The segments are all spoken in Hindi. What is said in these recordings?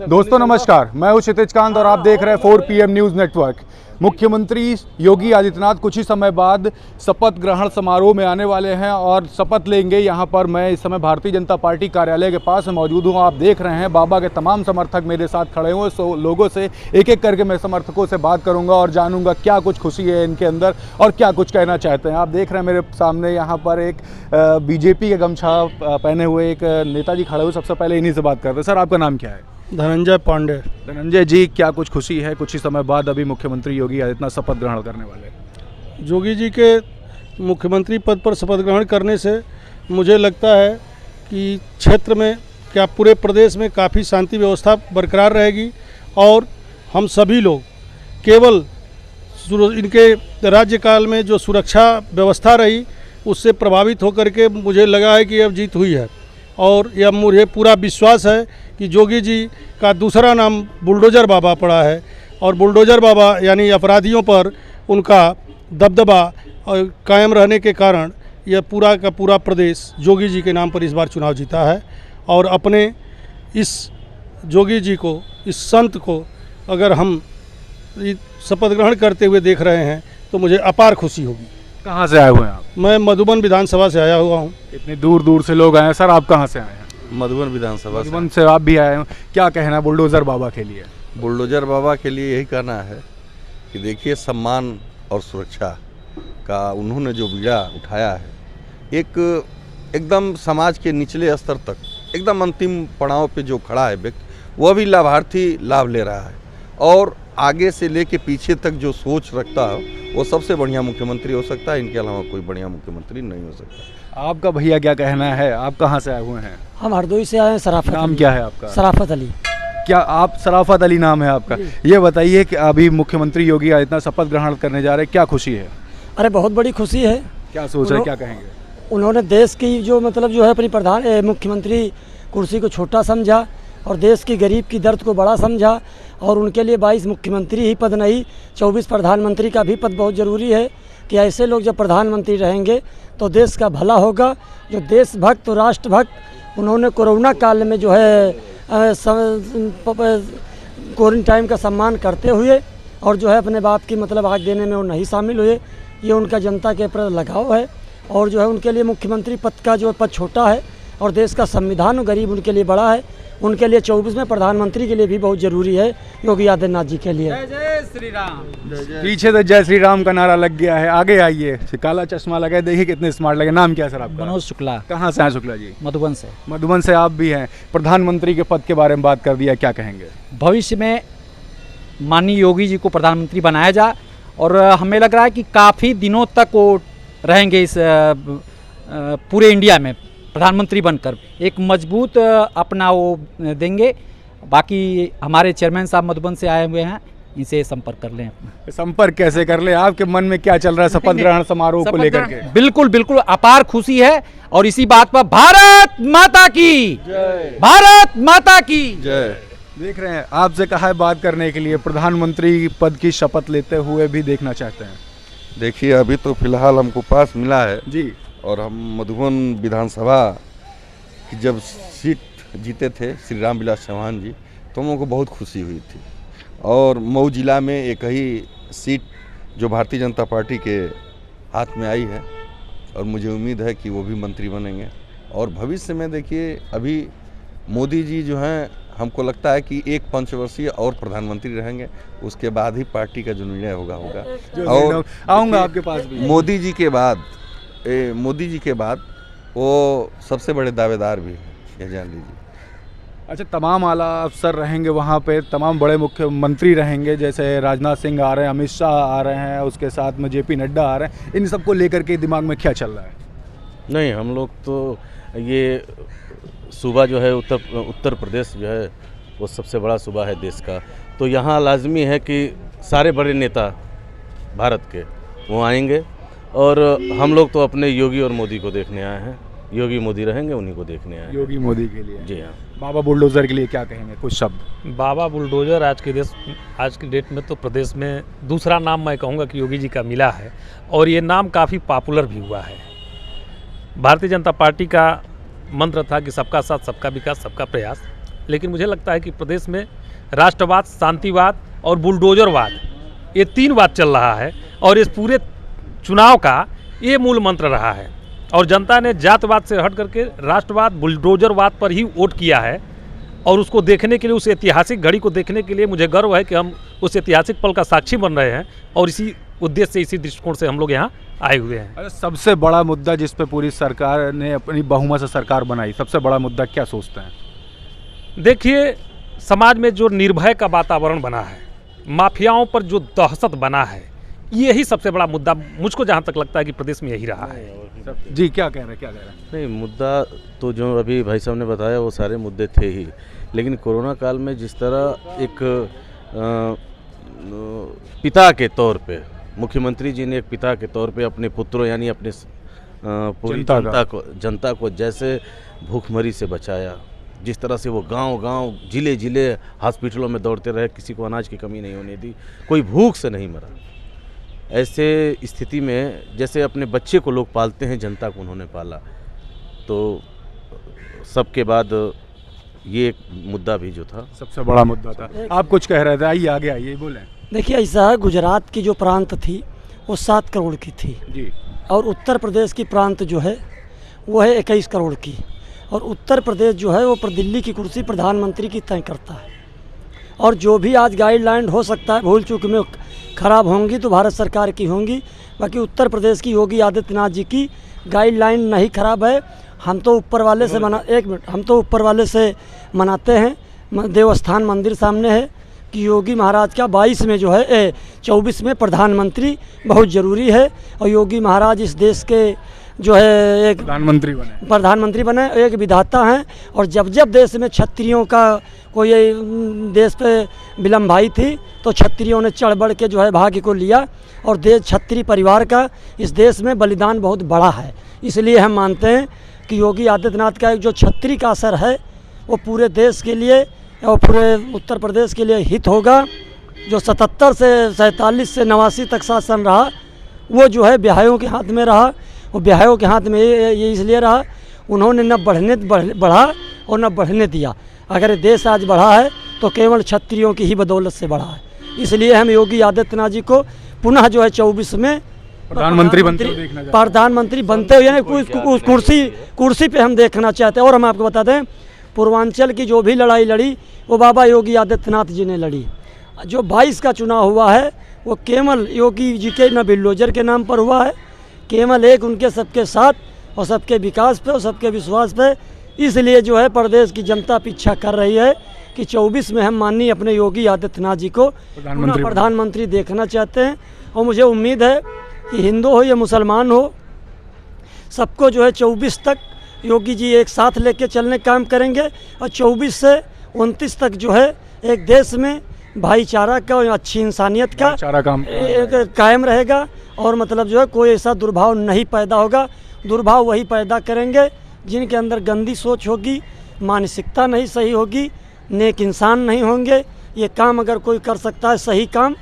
दोस्तों नमस्कार, मैं हूं क्षितिज कांत और आप देख रहे हैं 4 PM न्यूज़ नेटवर्क। मुख्यमंत्री योगी आदित्यनाथ कुछ ही समय बाद शपथ ग्रहण समारोह में आने वाले हैं और शपथ लेंगे। यहां पर मैं इस समय भारतीय जनता पार्टी कार्यालय के पास मौजूद हूं। आप देख रहे हैं बाबा के तमाम समर्थक मेरे साथ खड़े हुए। सो लोगों से एक एक करके मैं समर्थकों से बात करूंगा और जानूंगा क्या कुछ खुशी है इनके अंदर और क्या कुछ कहना चाहते हैं। आप देख रहे हैं मेरे सामने यहाँ पर एक बीजेपी के गमछा पहने हुए एक नेताजी खड़े हुए। सबसे पहले इन्हीं से बात करते हैं। सर, आपका नाम क्या है? धनंजय पांडे। धनंजय जी, क्या कुछ खुशी है? कुछ ही समय बाद अभी मुख्यमंत्री योगी आदित्यनाथ शपथ ग्रहण करने वाले हैं। योगी जी के मुख्यमंत्री पद पर शपथ ग्रहण करने से मुझे लगता है कि क्षेत्र में क्या पूरे प्रदेश में काफ़ी शांति व्यवस्था बरकरार रहेगी और हम सभी लोग केवल इनके राज्यकाल में जो सुरक्षा व्यवस्था रही उससे प्रभावित होकर के मुझे लगा है कि अब जीत हुई है। और यह मुझे पूरा विश्वास है कि योगी जी का दूसरा नाम बुलडोज़र बाबा पड़ा है और बुलडोज़र बाबा यानी अपराधियों पर उनका दबदबा कायम रहने के कारण यह पूरा का पूरा प्रदेश योगी जी के नाम पर इस बार चुनाव जीता है। और अपने इस योगी जी को, इस संत को अगर हम शपथ ग्रहण करते हुए देख रहे हैं तो मुझे अपार खुशी होगी। कहाँ से आए हुए हैं आप? मैं मधुबन विधानसभा से आया हुआ हूँ। इतनी दूर दूर से लोग आए हैं। सर, आप कहाँ से आए हैं? मधुबन विधानसभा मधुबन से आप भी आए हैं। क्या कहना है बुलडोज़र बाबा के लिए? बुलडोज़र बाबा के लिए यही कहना है कि देखिए, सम्मान और सुरक्षा का उन्होंने जो बीड़ा उठाया है, एकदम समाज के निचले स्तर तक एकदम अंतिम पड़ाव पे जो खड़ा है व्यक्ति, वह भी लाभार्थी लाभ ले रहा है और आगे से लेके पीछे तक जो सोच रखता है वो सबसे बढ़िया मुख्यमंत्री हो सकता है। इनके अलावा कोई बढ़िया मुख्यमंत्री नहीं हो सकता। आपका भैया क्या कहना है? आप कहाँ से आए हुए हैं? हम हरदोई से आए हैं। सराफत नाम क्या है आपका? सराफत अली। क्या आप सराफत अली नाम है आपका? ये बताइए कि अभी मुख्यमंत्री योगी आदित्यनाथ शपथ ग्रहण करने जा रहे हैं, क्या खुशी है? अरे बहुत बड़ी खुशी है। क्या सोच रहे हैं, क्या कहेंगे? उन्होंने देश की जो जो है अपनी मुख्यमंत्री कुर्सी को छोटा समझा और देश की गरीब की दर्द को बड़ा समझा और उनके लिए 22 मुख्यमंत्री ही पद नहीं, 24 प्रधानमंत्री का भी पद बहुत ज़रूरी है कि ऐसे लोग जब प्रधानमंत्री रहेंगे तो देश का भला होगा। जो देशभक्त और राष्ट्रभक्त उन्होंने कोरोना काल में जो है क्वारंटाइन का सम्मान करते हुए और जो है अपने बाप की आग देने में वो नहीं शामिल हुए। ये उनका जनता के प्रति लगाव है और जो है उनके लिए मुख्यमंत्री पद का जो पद छोटा है और देश का संविधान गरीब उनके लिए बड़ा है। उनके लिए 24 में प्रधानमंत्री के लिए भी बहुत जरूरी है योगी आदित्यनाथ जी के लिए। जय श्री राम। पीछे तो जय श्री राम का नारा लग गया है। आगे आइए। काला चश्मा लगाए, देखिए कितने स्मार्ट लगे। नाम क्या है सर आपका? मनोज शुक्ला। कहाँ से हैं शुक्ला जी? मधुबन से। मधुबन से आप भी हैं। प्रधानमंत्री के पद के बारे में बात कर दिया, क्या कहेंगे? भविष्य में माननीय योगी जी को प्रधानमंत्री बनाया जाए और हमें लग रहा है कि काफ़ी दिनों तक वो रहेंगे इस पूरे इंडिया में प्रधानमंत्री बनकर। एक मजबूत अपना वो देंगे। बाकी हमारे चेयरमैन साहब मधुबन से आए हुए हैं, इनसे संपर्क कर लें। संपर्क कैसे कर ले? आपके मन में क्या चल रहा है शपथ ग्रहण समारोह को लेकर के? बिल्कुल बिल्कुल अपार खुशी है और इसी बात पर भारत माता की जय, भारत माता की जय। देख रहे हैं, आपसे कहा है बात करने के लिए, प्रधानमंत्री पद की शपथ लेते हुए भी देखना चाहते हैं। देखिए, अभी तो फिलहाल हमको पास मिला है जी और हम मधुबन विधानसभा की जब सीट जीते थे श्री राम विलास चौहान जी, तो हम लोगों को बहुत खुशी हुई थी। और मऊ जिला में एक ही सीट जो भारतीय जनता पार्टी के हाथ में आई है और मुझे उम्मीद है कि वो भी मंत्री बनेंगे। और भविष्य में देखिए, अभी मोदी जी जो हैं, हमको लगता है कि एक पंचवर्षीय और प्रधानमंत्री रहेंगे, उसके बाद ही पार्टी का जो निर्णय होगा। और आऊँगा आपके पास भी। मोदी जी के बाद वो सबसे बड़े दावेदार भी हैं, ये जान लीजिए। अच्छा, तमाम आला अफसर रहेंगे वहाँ पे, तमाम बड़े मुख्यमंत्री रहेंगे, जैसे राजनाथ सिंह आ रहे हैं, अमित शाह आ रहे हैं, उसके साथ में JP नड्डा आ रहे हैं। इन सबको लेकर के दिमाग में क्या चल रहा है? नहीं, हम लोग तो ये सूबा जो है उत्तर प्रदेश जो है वो सबसे बड़ा सूबा है देश का, तो यहाँ लाजमी है कि सारे बड़े नेता भारत के वो आएंगे और हम लोग तो अपने योगी और मोदी को देखने आए हैं। योगी मोदी रहेंगे, उन्हीं को देखने आए हैं। योगी मोदी के लिए? जी हाँ। बाबा बुलडोज़र के लिए क्या कहेंगे, कुछ शब्द? बाबा बुलडोज़र आज की डेट में तो प्रदेश में दूसरा नाम मैं कहूँगा कि योगी जी का मिला है और ये नाम काफ़ी पॉपुलर भी हुआ है। भारतीय जनता पार्टी का मंत्र था कि सबका साथ, सबका विकास, सबका प्रयास। लेकिन मुझे लगता है कि प्रदेश में राष्ट्रवाद, शांतिवाद और बुलडोजरवाद, ये 3 बात चल रहा है और इस पूरे चुनाव का ये मूल मंत्र रहा है। और जनता ने जातवाद से हट करके राष्ट्रवाद, बुलडोजरवाद पर ही वोट किया है। और उसको देखने के लिए, उस ऐतिहासिक घड़ी को देखने के लिए मुझे गर्व है कि हम उस ऐतिहासिक पल का साक्षी बन रहे हैं और इसी उद्देश्य से, इसी दृष्टिकोण से हम लोग यहाँ आए हुए हैं। अच्छा, सबसे बड़ा मुद्दा जिस पे पूरी सरकार ने अपनी बहुमत से सरकार बनाई, सबसे बड़ा मुद्दा क्या सोचते हैं? देखिए, समाज में जो निर्भय का वातावरण बना है, माफियाओं पर जो दहशत बना है, यही सबसे बड़ा मुद्दा मुझको जहाँ तक लगता है कि प्रदेश में यही रहा है। जी, क्या कह रहे हैं, क्या कह रहे हैं? नहीं, मुद्दा तो जो अभी भाई साहब ने बताया वो सारे मुद्दे थे ही, लेकिन कोरोना काल में जिस तरह एक पिता के तौर पे मुख्यमंत्री जी ने एक पिता के तौर पे अपने पुत्रों यानी अपने पूरी जनता को जैसे भूखमरी से बचाया, जिस तरह से वो गांव-गांव, जिले-जिले हॉस्पिटलों में दौड़ते रहे, किसी को अनाज की कमी नहीं होने दी, कोई भूख से नहीं मरा। ऐसे स्थिति में जैसे अपने बच्चे को लोग पालते हैं, जनता को उन्होंने पाला। तो सबके बाद ये एक मुद्दा भी जो था सबसे बड़ा मुद्दा था। आप कुछ कह रहे थे, आइए आगे आइए, बोलें। देखिए, ऐसा है, गुजरात की जो प्रांत थी वो 7 करोड़ की थी जी, और उत्तर प्रदेश की प्रांत जो है वो है 21 करोड़ की। और उत्तर प्रदेश जो है वो दिल्ली की कुर्सी प्रधानमंत्री की तय करता है। और जो भी आज गाइडलाइन हो सकता है भूल चूक में ख़राब होंगी तो भारत सरकार की होंगी, बाकी उत्तर प्रदेश की योगी आदित्यनाथ जी की गाइडलाइन नहीं ख़राब है। हम तो ऊपर वाले से हम तो ऊपर वाले से मनाते हैं। देवस्थान मंदिर सामने है कि योगी महाराज का 22 में जो है 24 में प्रधानमंत्री बहुत ज़रूरी है। और योगी महाराज इस देश के जो है एक प्रधानमंत्री बने, एक विधाता हैं। और जब जब देश में क्षत्रियों का कोई देश पे विलम्भाई थी तो क्षत्रियों ने चढ़ बढ़ के जो है भाग्य को लिया। और देश क्षत्रिय परिवार का इस देश में बलिदान बहुत बड़ा है। इसलिए हम मानते हैं कि योगी आदित्यनाथ का एक जो क्षत्रिय का असर है वो पूरे देश के लिए और पूरे उत्तर प्रदेश के लिए हित होगा। जो 77 से 47 से 89 तक शासन रहा वो जो है बिहारियों के हाथ में रहा। वो बिहारियों के हाथ में ये इसलिए रहा, उन्होंने न बढ़ा और न बढ़ने दिया। अगर देश आज बढ़ा है तो केवल क्षत्रियों की ही बदौलत से बढ़ा है। इसलिए हम योगी आदित्यनाथ जी को पुनः जो है 24 में प्रधानमंत्री बनते हुए उस कुर्सी पे हम देखना चाहते हैं। और हम आपको बता दें, पूर्वांचल की जो भी लड़ाई लड़ी वो बाबा योगी आदित्यनाथ जी ने लड़ी। जो 22 का चुनाव हुआ है वो केवल योगी जी के न बिल्डोजर के नाम पर हुआ है, केवल एक उनके सबके साथ और सबके विकास पे और सबके विश्वास पे। इसलिए जो है प्रदेश की जनता पीछा कर रही है कि 24 में हम माननीय अपने योगी आदित्यनाथ जी को प्रधानमंत्री देखना चाहते हैं। और मुझे उम्मीद है कि हिंदू हो या मुसलमान हो, सबको जो है 24 तक योगी जी एक साथ लेके चलने काम करेंगे। और 24 से 29 तक जो है एक देश में भाईचारा का और अच्छी इंसानियत का कायम रहेगा। और मतलब जो है कोई ऐसा दुर्भाव नहीं पैदा होगा। दुर्भाव वही पैदा करेंगे जिनके अंदर गंदी सोच होगी, मानसिकता नहीं सही होगी, नेक इंसान नहीं होंगे। ये काम अगर कोई कर सकता है सही काम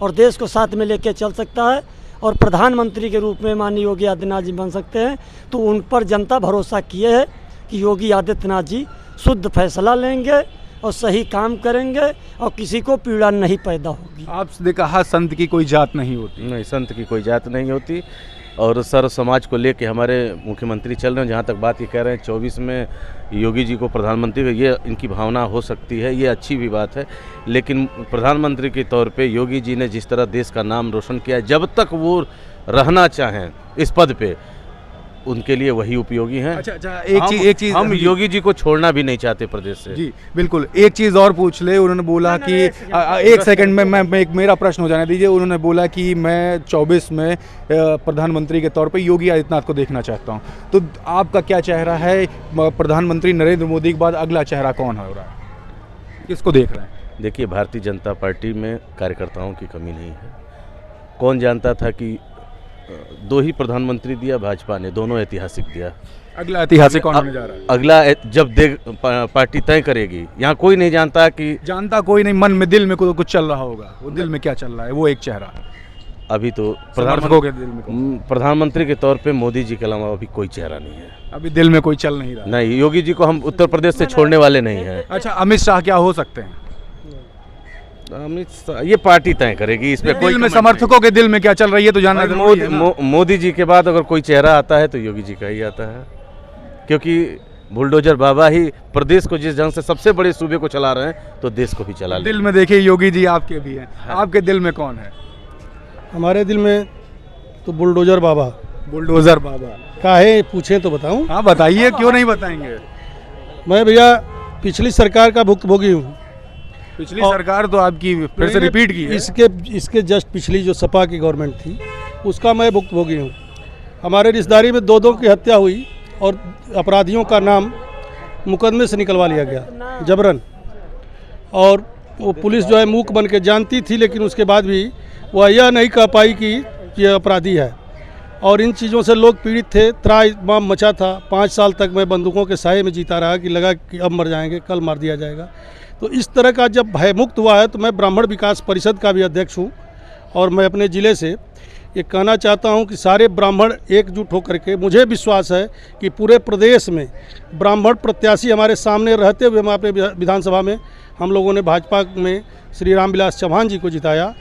और देश को साथ में लेके चल सकता है और प्रधानमंत्री के रूप में माननीय योगी आदित्यनाथ जी बन सकते हैं, तो उन पर जनता भरोसा किए है कि योगी आदित्यनाथ जी शुद्ध फैसला लेंगे और सही काम करेंगे और किसी को पीड़ा नहीं पैदा होगी। आपने कहा संत की कोई जात नहीं होती। नहीं, संत की कोई जात नहीं होती। और सर्व समाज को लेके हमारे मुख्यमंत्री चल रहे हैं। जहाँ तक बात ये कह रहे हैं 24 में योगी जी को प्रधानमंत्री, ये इनकी भावना हो सकती है, ये अच्छी भी बात है। लेकिन प्रधानमंत्री के तौर पे योगी जी ने जिस तरह देश का नाम रोशन किया, जब तक वो रहना चाहें इस पद पे उनके लिए वही उपयोगी हैं। अच्छा, एक चीज हम योगी जी को छोड़ना भी नहीं चाहते प्रदेश से। जी बिल्कुल। एक चीज़ और पूछ ले, उन्होंने बोला कि एक सेकंड में मैं मेरा प्रश्न हो जाने दीजिए। उन्होंने बोला कि मैं 24 में प्रधानमंत्री के तौर पे योगी आदित्यनाथ को देखना चाहता हूं। तो आपका क्या चेहरा है? प्रधानमंत्री नरेंद्र मोदी के बाद अगला चेहरा कौन हो रहा है? किसको देख रहे हैं? देखिए, भारतीय जनता पार्टी में कार्यकर्ताओं की कमी नहीं है। कौन जानता था कि 2 ही प्रधानमंत्री दिया भाजपा ने, दोनों ऐतिहासिक दिया। अगला ऐतिहासिक कौन होने जा रहा है? अगला जब पार्टी तय करेगी। यहाँ कोई नहीं जानता कि जानता कोई नहीं, मन में दिल में कुछ चल रहा होगा। वो दिल में क्या चल रहा है वो एक चेहरा। अभी तो समर्थकों के दिल में कौन? प्रधानमंत्री के तौर पे मोदी जी के अलावा अभी कोई चेहरा नहीं है। अभी दिल में कोई चल नहीं रहा। नहीं, योगी जी को हम उत्तर प्रदेश से छोड़ने वाले नहीं हैं। अच्छा, अमित शाह क्या हो सकते हैं? अमित शाह ये पार्टी तय करेगी, इस पे कोई दिल में कमेंट समर्थकों के दिल में क्या चल रही है तो जानना नहीं। जरूरी है ना? मोदी जी के बाद अगर कोई चेहरा आता है तो योगी जी का ही आता है, क्योंकि बुलडोजर बाबा ही प्रदेश को जिस ढंग से सबसे बड़े सूबे को चला रहे हैं तो देश को भी चला दिल में देखिए योगी जी आपके भी हैं। आपके दिल में कौन है? हमारे दिल में तो बुलडोजर बाबा। बुलडोजर बाबा। काहे पूछें तो बताऊं? हाँ बताइए, क्यों नहीं बताएंगे? मैं भैया पिछली सरकार का भुक्तभोगी हूँ। पिछली सरकार तो आपकी फिर से रिपीट की है। इसके जस्ट पिछली जो सपा की गवर्नमेंट थी उसका मैं भुक्तभोगी हूँ। हमारे रिश्तेदारी में दो की हत्या हुई और अपराधियों का नाम मुकदमे से निकलवा लिया गया जबरन, और वो पुलिस जो है मूक बन के जानती थी, लेकिन उसके बाद भी वह यह नहीं कह पाई कि ये अपराधी है। और इन चीज़ों से लोग पीड़ित थे, त्राहिमाम मचा था। 5 साल तक मैं बंदूकों के साये में जीता रहा कि लगा कि अब मर जाएंगे, कल मार दिया जाएगा। तो इस तरह का जब भयमुक्त हुआ है तो मैं ब्राह्मण विकास परिषद का भी अध्यक्ष हूँ, और मैं अपने ज़िले से ये कहना चाहता हूँ कि सारे ब्राह्मण एकजुट होकर के, मुझे विश्वास है कि पूरे प्रदेश में ब्राह्मण प्रत्याशी हमारे सामने रहते हुए हम अपने विधानसभा में हम लोगों ने भाजपा में श्री रामविलास चौहान जी को जिताया,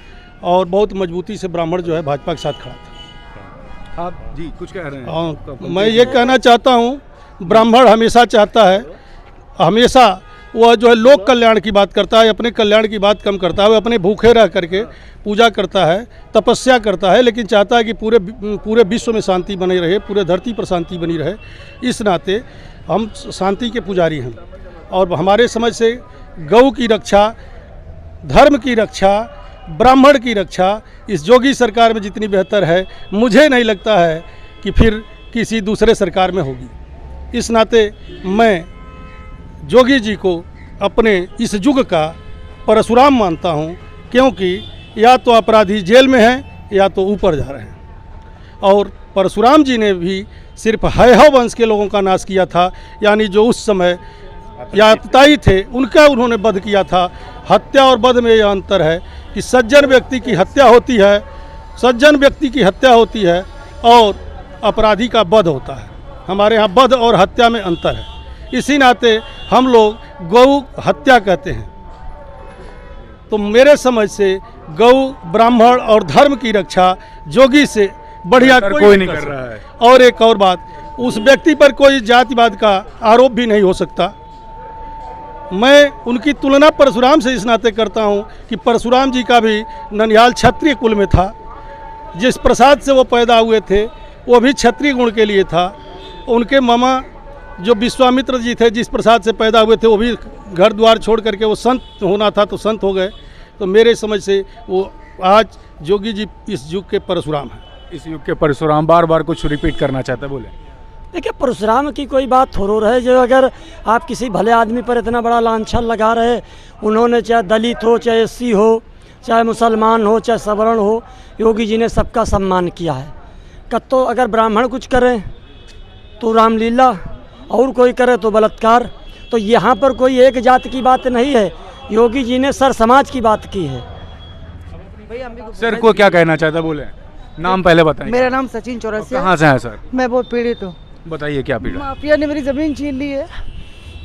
और बहुत मजबूती से ब्राह्मण जो है भाजपा के साथ खड़ा था। आप जी कुछ कह रहे हैं? हाँ, मैं ये कहना चाहता हूँ, ब्राह्मण हमेशा चाहता है, हमेशा वह जो है लोक कल्याण की बात करता है, अपने कल्याण की बात कम करता है। वह अपने भूखे रह करके पूजा करता है, तपस्या करता है, लेकिन चाहता है कि पूरे विश्व में शांति बनी रहे, पूरे धरती पर शांति बनी रहे। इस नाते हम शांति के पुजारी हैं, और हमारे समझ से गौ की रक्षा, धर्म की रक्षा, ब्राह्मण की रक्षा इस योगी सरकार में जितनी बेहतर है, मुझे नहीं लगता है कि फिर किसी दूसरे सरकार में होगी। इस नाते मैं योगी जी को अपने इस युग का परशुराम मानता हूँ, क्योंकि या तो अपराधी जेल में हैं या तो ऊपर जा रहे हैं। और परशुराम जी ने भी सिर्फ हैहव वंश के लोगों का नाश किया था, यानी जो उस समय यातताई थे उनका उन्होंने वध किया था। हत्या और वध में यह अंतर है कि सज्जन व्यक्ति की हत्या होती है, सज्जन व्यक्ति की हत्या होती है और अपराधी का वध होता है। हमारे यहाँ वध और हत्या में अंतर है। इसी नाते हम लोग गौ हत्या कहते हैं। तो मेरे समझ से गौ, ब्राह्मण और धर्म की रक्षा योगी से बढ़िया कोई नहीं कर रहा है। और एक और बात, उस व्यक्ति पर कोई जातिवाद का आरोप भी नहीं हो सकता। मैं उनकी तुलना परशुराम से इस नाते करता हूं कि परशुराम जी का भी ननिहाल क्षत्रिय कुल में था। जिस प्रसाद से वो पैदा हुए थे वो भी क्षत्रिय गुण के लिए था। उनके मामा जो विश्वामित्र जी थे, जिस प्रसाद से पैदा हुए थे, वो भी घर द्वार छोड़ करके वो संत होना था तो संत हो गए। तो मेरे समझ से वो आज योगी जी इस युग के परशुराम हैं। इस युग के परशुराम। बार बार कुछ रिपीट करना चाहते, बोले। देखिए, परशुराम की कोई बात थोड़ो रहे जो अगर आप किसी भले आदमी पर इतना बड़ा लांछन लगा रहे। उन्होंने चाहे दलित हो, चाहे एससी हो, चाहे मुसलमान हो, चाहे सवर्ण हो, योगी जी ने सबका सम्मान किया है। कत्तो अगर ब्राह्मण कुछ करें तो रामलीला, और कोई करे तो बलात्कार। तो यहाँ पर कोई एक जात की बात नहीं है, योगी जी ने सर समाज की बात की है। सर को क्या कहना चाहता, बोले। नाम पहले बताएं। मेरा नाम सचिन चौरसिया। कहाँ से हैं सर? मैं बहुत पीड़ित हूँ। बताइए क्या पीड़ा? माफिया ने मेरी ज़मीन छीन ली है।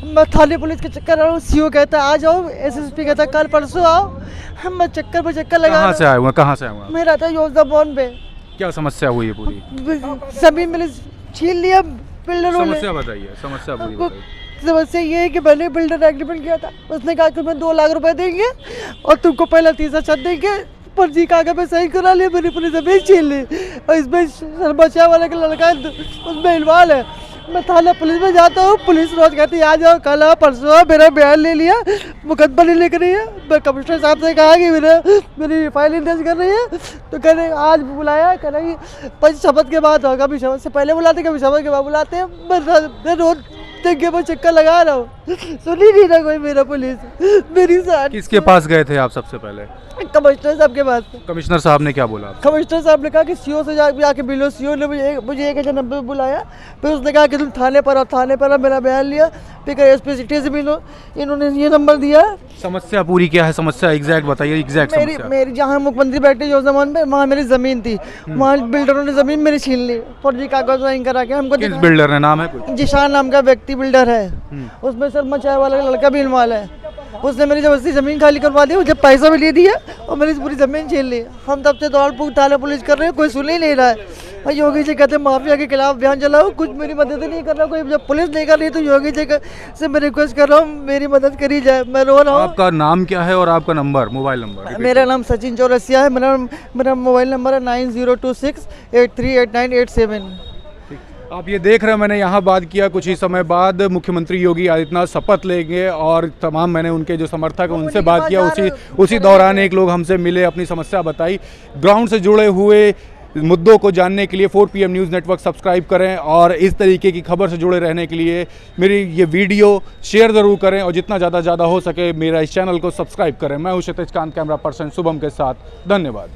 मैं थाने पुलिस के चक्कर आ रहा हूँ। सीओ कहता है आ जाओ, एसएसपी कहता है कल परसों आओ। मैं चक्कर पर चक्कर लगा। कहाँ से आए हुए? कहाँ से आए हुए? मैं रहता हूँ योजना भवन पे। क्या समस्या हुई है पूरी? ज़मीन मैंने छीन लिया बिल्डरों ने। समस्या बताइए, समस्या पूरी बताइए। समस्या ये है कि मैंने बिल्डर एग्रीमेंट किया था। उसने कहा कि मैं 2 लाख रुपए देंगे और तुमको पहला 30 छत देंगे। पर्ची कागज पे सही करा लिया, मेरी पूरी ज़मीन छीन ली। और इसमें बचा वाले का लड़का उसमें इन्वॉल्व है। मैं थाना पुलिस में जाता हूँ, पुलिस रोज कहती है आ जाओ, कल आओ, परसों आओ। मेरा बयान ले लिया, मुकदमा नहीं लिख रही है। मैं कमिश्नर साहब से कहा कि मेरी फाइल इंटरेस्ट कर रही है। तो कह रहे आज बुलाया, कह रहे 5 शपथ के बाद होगा। कभी शपथ से पहले बुलाते, कभी शपथ के बाद बुलाते हैं। मैं रोज हफ्ते के बाद चक्कर लगा रहा हूँ, सुनी नहीं रहा कोई मेरा पुलिस मेरी साथ। किसके पास गए थे आप सबसे पहले? कमिश्नर साहब के पास। कमिश्नर साहब ने क्या बोला? कमिश्नर साहब ने कहा कि सीओ से जाके मिलो। सीओ ने मुझे 1:90 पे बुलाया, फिर उसने कहा कि तुम थाने पर आओ। थाने पर मेरा बयान लिया, फिर कहा एसपी सिटी से मिलो। इन्होंने ये नंबर दिया। समस्या पूरी क्या है? समस्या एग्जैक्ट बताइए, एग्जैक्ट समस्या। मेरी जहाँ मुख्यमंत्री बैठे जो जमान पे, वहाँ मेरी ज़मीन थी, वहाँ बिल्डरों ने ज़मीन मेरी छीन ली, फर्जी कागज साइन करा के हमको। किस बिल्डर है, नाम है कुछ? जिशान नाम का व्यक्ति बिल्डर है, उसमें शर्मा चाय वाला लड़का भी इन्वॉल्व है। उसने मेरी जबरदस्ती ज़मीन खाली करवा दी, मुझे पैसा भी ले दिया और मेरी पूरी ज़मीन छीन ली। हम तब से दौड़ पूछ थाना पुलिस कर रहे हैं, कोई सुन ही नहीं रहा है। और योगी जी कहते हैं माफिया के खिलाफ अभियान चलाओ, कुछ मेरी मदद नहीं कर रहा कोई। जब पुलिस नहीं कर रही तो योगी जी से मैं रिक्वेस्ट कर रहा हूँ मेरी मदद करी जाए, मैं रो रहा हूँ। आपका नाम क्या है और आपका नंबर, मोबाइल नंबर? मेरा नाम सचिन चौरसिया है, मेरा मोबाइल नंबर है 9026838987। आप ये देख रहे हैं, मैंने यहाँ बात किया, कुछ ही समय बाद मुख्यमंत्री योगी आदित्यनाथ शपथ लेंगे और तमाम मैंने उनके जो समर्थक हैं उनसे बात किया। उसी दौरान एक लोग हमसे मिले, अपनी समस्या बताई। ग्राउंड से जुड़े हुए मुद्दों को जानने के लिए 4 PM न्यूज़ नेटवर्क सब्सक्राइब करें और इस तरीके की खबर से जुड़े रहने के लिए मेरी ये वीडियो शेयर ज़रूर करें और जितना ज़्यादा हो सके मेरा इस चैनल को सब्सक्राइब करें। मैं हूं क्षितिज कांत, कैमरा पर्सन शुभम के साथ। धन्यवाद।